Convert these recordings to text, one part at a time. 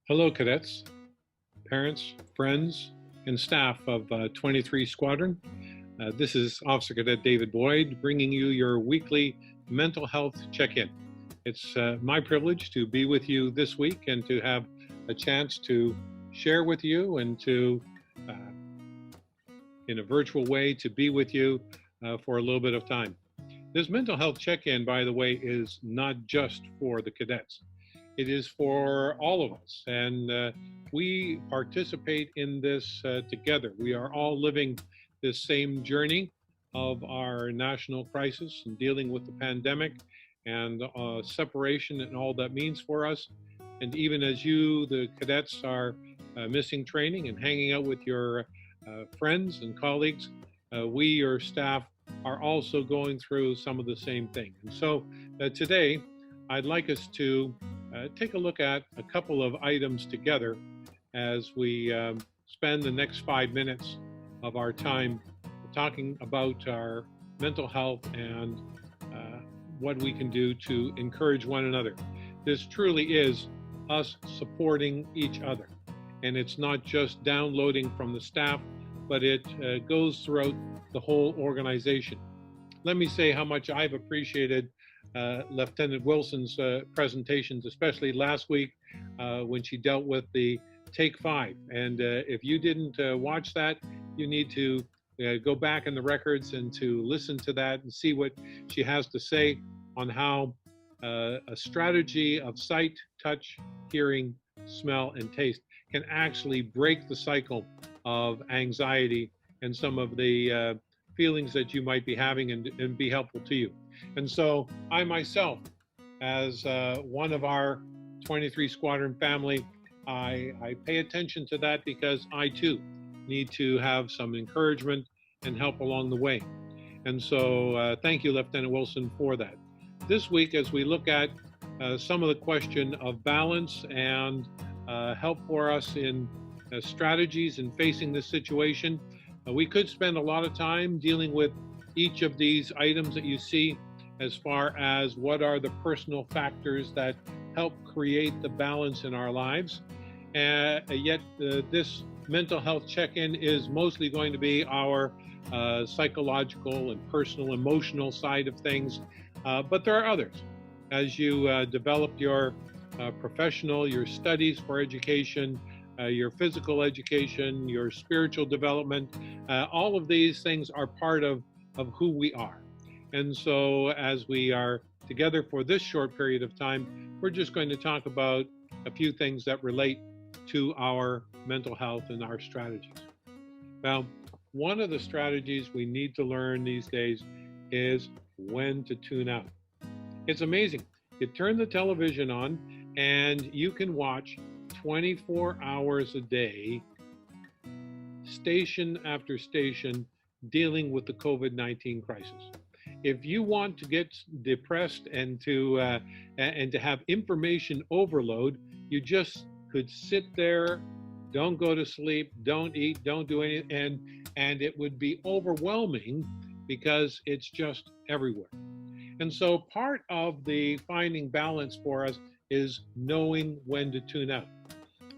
Hello, cadets, parents, friends, and staff of 23 Squadron. This is Officer Cadet David Boyd bringing you your weekly mental health check-in. It's my privilege to be with you this week and to have a chance to share with you and to, in a virtual way, to be with you for a little bit of time. This mental health check-in, by the way, is not just for the cadets. It is for all of us, and we participate in this together. We are all living this same journey of our national crisis and dealing with the pandemic and separation and all that means for us. And even as you, the cadets, are missing training and hanging out with your friends and colleagues, we, your staff, are also going through some of the same thing. And so today, I'd like us to take a look at a couple of items together as we spend the next 5 minutes of our time talking about our mental health and what we can do to encourage one another. This truly is us supporting each other. And it's not just downloading from the staff, but it goes throughout the whole organization. Let me say how much I've appreciated Lieutenant Wilson's presentations, especially last week when she dealt with the Take 5. And if you didn't watch that, you need to go back in the records and to listen to that and see what she has to say on how a strategy of sight, touch, hearing, smell, and taste can actually break the cycle of anxiety and some of the feelings that you might be having and be helpful to you. And so I myself, as one of our 23 Squadron family, I pay attention to that because I too need to have some encouragement and help along the way. And so thank you, Lieutenant Wilson, for that. This week, as we look at some of the question of balance and help for us in strategies in facing this situation, we could spend a lot of time dealing with each of these items that you see as far as what are the personal factors that help create the balance in our lives. Yet this mental health check-in is mostly going to be our psychological and personal, emotional side of things, but there are others. As you develop your professional, your studies for education, your physical education, your spiritual development, all of these things are part of who we are. And so as we are together for this short period of time, we're just going to talk about a few things that relate to our mental health and our strategies. Now, one of the strategies we need to learn these days is when to tune out. It's amazing. You turn the television on and you can watch 24 hours a day, station after station, dealing with the COVID-19 crisis. If you want to get depressed and to have information overload, you just could sit there, don't go to sleep, don't eat, don't do anything, and it would be overwhelming because it's just everywhere. And so part of the finding balance for us is knowing when to tune out.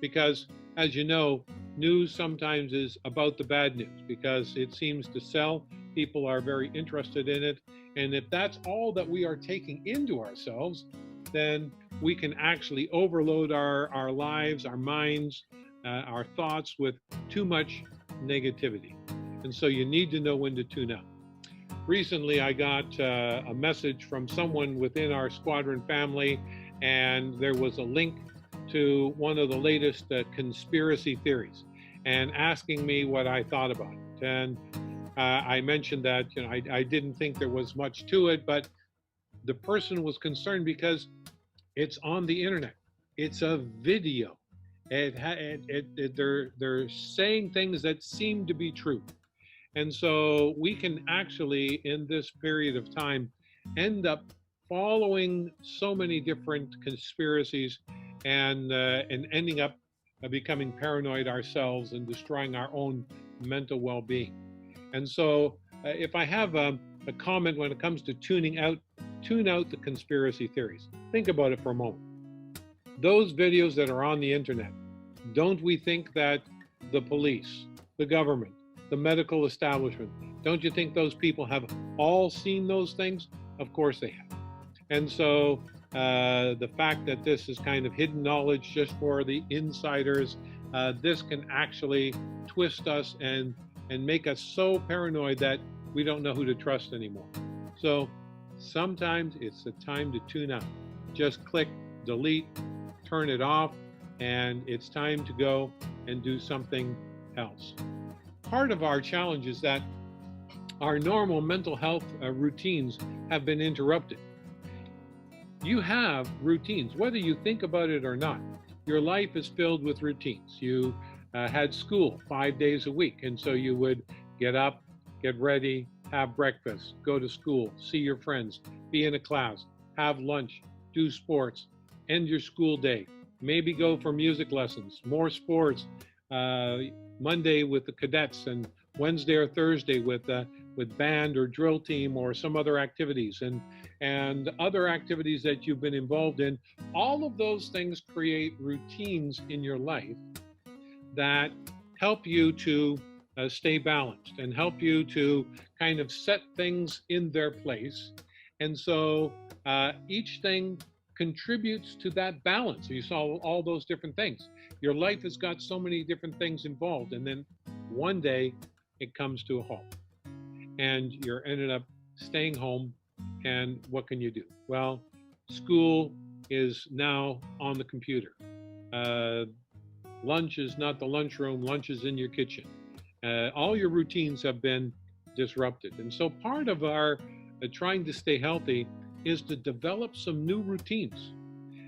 Because, as you know, news sometimes is about the bad news because it seems to sell. People are very interested in it. And if that's all that we are taking into ourselves, then we can actually overload our lives, our minds, our thoughts with too much negativity. And so you need to know when to tune out. Recently, I got a message from someone within our squadron family, and there was a link to one of the latest conspiracy theories and asking me what I thought about it. And I mentioned that I didn't think there was much to it, but the person was concerned because it's on the internet. It's a video. They're saying things that seem to be true. And so we can actually, in this period of time, end up following so many different conspiracies and ending up becoming paranoid ourselves and destroying our own mental well-being. And so if I have a comment when it comes to tuning out, tune out the conspiracy theories. Think about it for a moment. Those videos that are on the internet, don't we think that the police, the government, the medical establishment, don't you think those people have all seen those things? Of course they have. And so the fact that this is kind of hidden knowledge just for the insiders, this can actually twist us and make us so paranoid that we don't know who to trust anymore. So sometimes it's the time to tune out. Just click delete, turn it off, and it's time to go and do something else. Part of our challenge is that our normal mental health routines have been interrupted. You have routines, whether you think about it or not. Your life is filled with routines. You had school 5 days a week, and so you would get up, get ready, have breakfast, go to school, see your friends, be in a class, have lunch, do sports, end your school day, maybe go for music lessons, more sports, Monday with the cadets, and Wednesday or Thursday with band or drill team or some other activities, and other activities that you've been involved in. All of those things create routines in your life that help you to stay balanced and help you to kind of set things in their place. And so each thing contributes to that balance. You saw all those different things. Your life has got so many different things involved, and then one day it comes to a halt and you're ended up staying home. And what can you do? Well, school is now on the computer. Lunch is not the lunchroom, lunch is in your kitchen. All your routines have been disrupted. And so part of our trying to stay healthy is to develop some new routines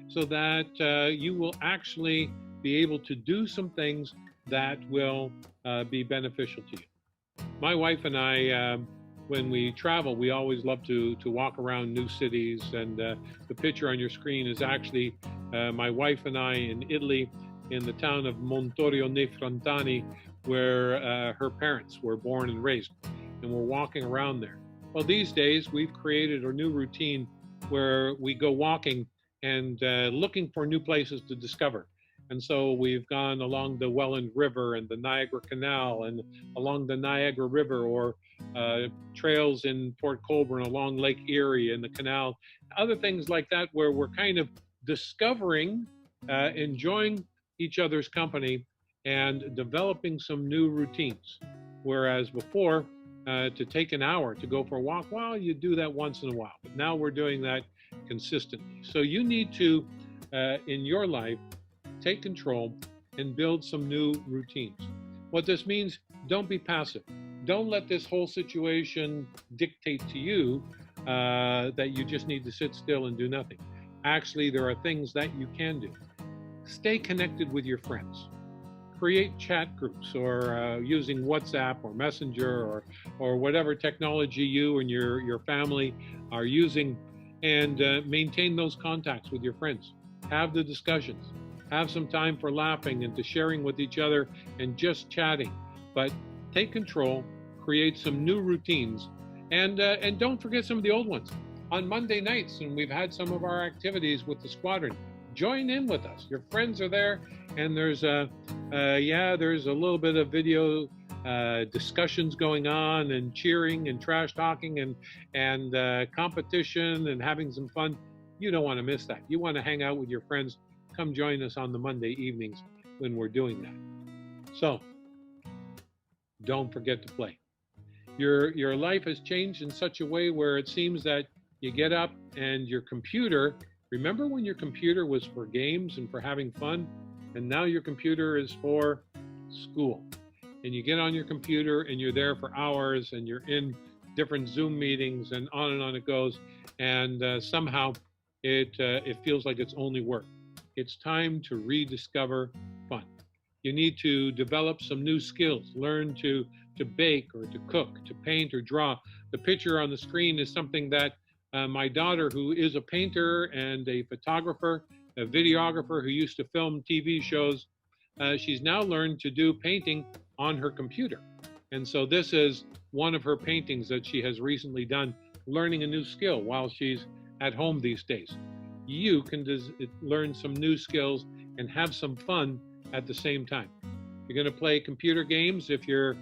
so that you will actually be able to do some things that will be beneficial to you. My wife and I, when we travel, we always love to walk around new cities, and the picture on your screen is actually my wife and I in Italy, in the town of Montorio nei Frantani, where her parents were born and raised, and we're walking around there. Well, these days we've created a new routine where we go walking and looking for new places to discover. And so we've gone along the Welland River and the Niagara Canal and along the Niagara River, or trails in Port Colborne along Lake Erie and the canal, other things like that, where we're kind of discovering, enjoying each other's company and developing some new routines. Whereas before, to take an hour to go for a walk, well, you do that once in a while, but now we're doing that consistently. So you need to, in your life, take control and build some new routines. What this means, don't be passive. Don't let this whole situation dictate to you that you just need to sit still and do nothing. Actually, there are things that you can do. Stay connected with your friends. Create chat groups, or using WhatsApp or Messenger or whatever technology you and your family are using, and maintain those contacts with your friends. Have the discussions. Have some time for laughing and to sharing with each other and just chatting. But take control, create some new routines, and don't forget some of the old ones. On Monday nights, and we've had some of our activities with the squadron, join in with us. Your friends are there, and there's a little bit of video discussions going on, and cheering and trash talking and competition and having some fun. You don't want to miss that. You want to hang out with your friends. Come join us on the Monday evenings when we're doing that. So don't forget to play. Your life has changed in such a way where it seems that you get up and your computer, remember when your computer was for games and for having fun? And now your computer is for school. And you get on your computer and you're there for hours, and you're in different Zoom meetings, and on it goes. And somehow it feels like it's only work. It's time to rediscover fun. You need to develop some new skills, learn to bake or to cook, to paint or draw. The picture on the screen is something that my daughter, who is a painter and a photographer, a videographer who used to film TV shows, she's now learned to do painting on her computer. And so this is one of her paintings that she has recently done, learning a new skill while she's at home these days. you can learn some new skills and have some fun at the same time. You're going to play computer games if your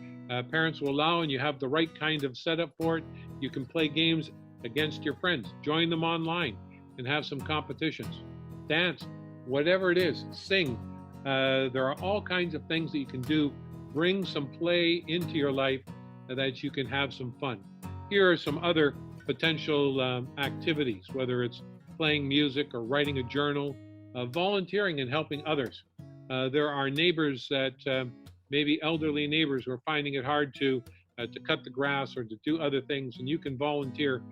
parents will allow and you have the right kind of setup for it. You can play games against your friends, join them online and have some competitions. Dance, whatever it is, sing. There are all kinds of things that you can do. Bring some play into your life that you can have some fun. Here are some other potential activities, whether it's playing music or writing a journal, volunteering and helping others. There are neighbors that maybe elderly neighbors who are finding it hard to cut the grass or to do other things, and you can volunteer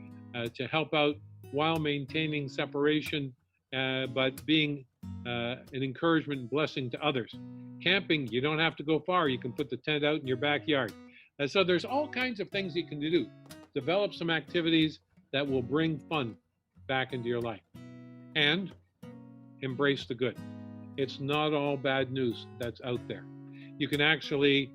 to help out while maintaining separation, but being an encouragement and blessing to others. Camping, you don't have to go far. You can put the tent out in your backyard. So there's all kinds of things you can do. Develop some activities that will bring fun back into your life. And embrace the good. It's not all bad news that's out there. You can actually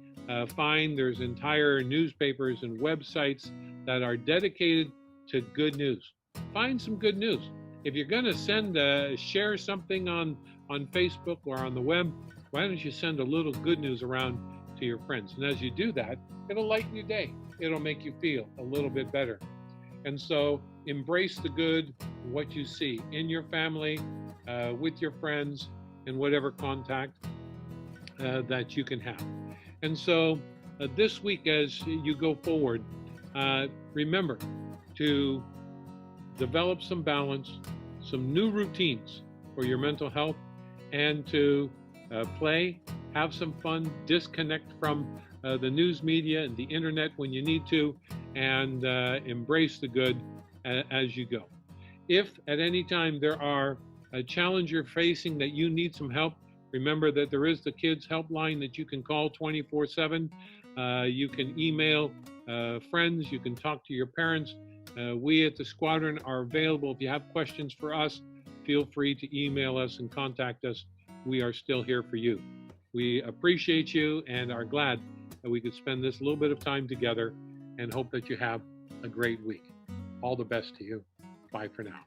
find there's entire newspapers and websites that are dedicated to good news. Find some good news. If you're going to share something on Facebook or on the web, why don't you send a little good news around to your friends? And as you do that, it'll lighten your day. It'll make you feel a little bit better. And so embrace the good, what you see in your family, with your friends, and whatever contact that you can have. And so this week, as you go forward, remember to develop some balance, some new routines for your mental health, and to play, have some fun, disconnect from the news media and the internet when you need to, and embrace the good as you go. If at any time there are a challenge you're facing that you need some help, remember that there is the Kids Helpline that you can call 24/7. You can email friends, you can talk to your parents. We at the Squadron are available. If you have questions for us, feel free to email us and contact us. We are still here for you. We appreciate you and are glad that we could spend this little bit of time together, and hope that you have a great week. All the best to you. Bye for now.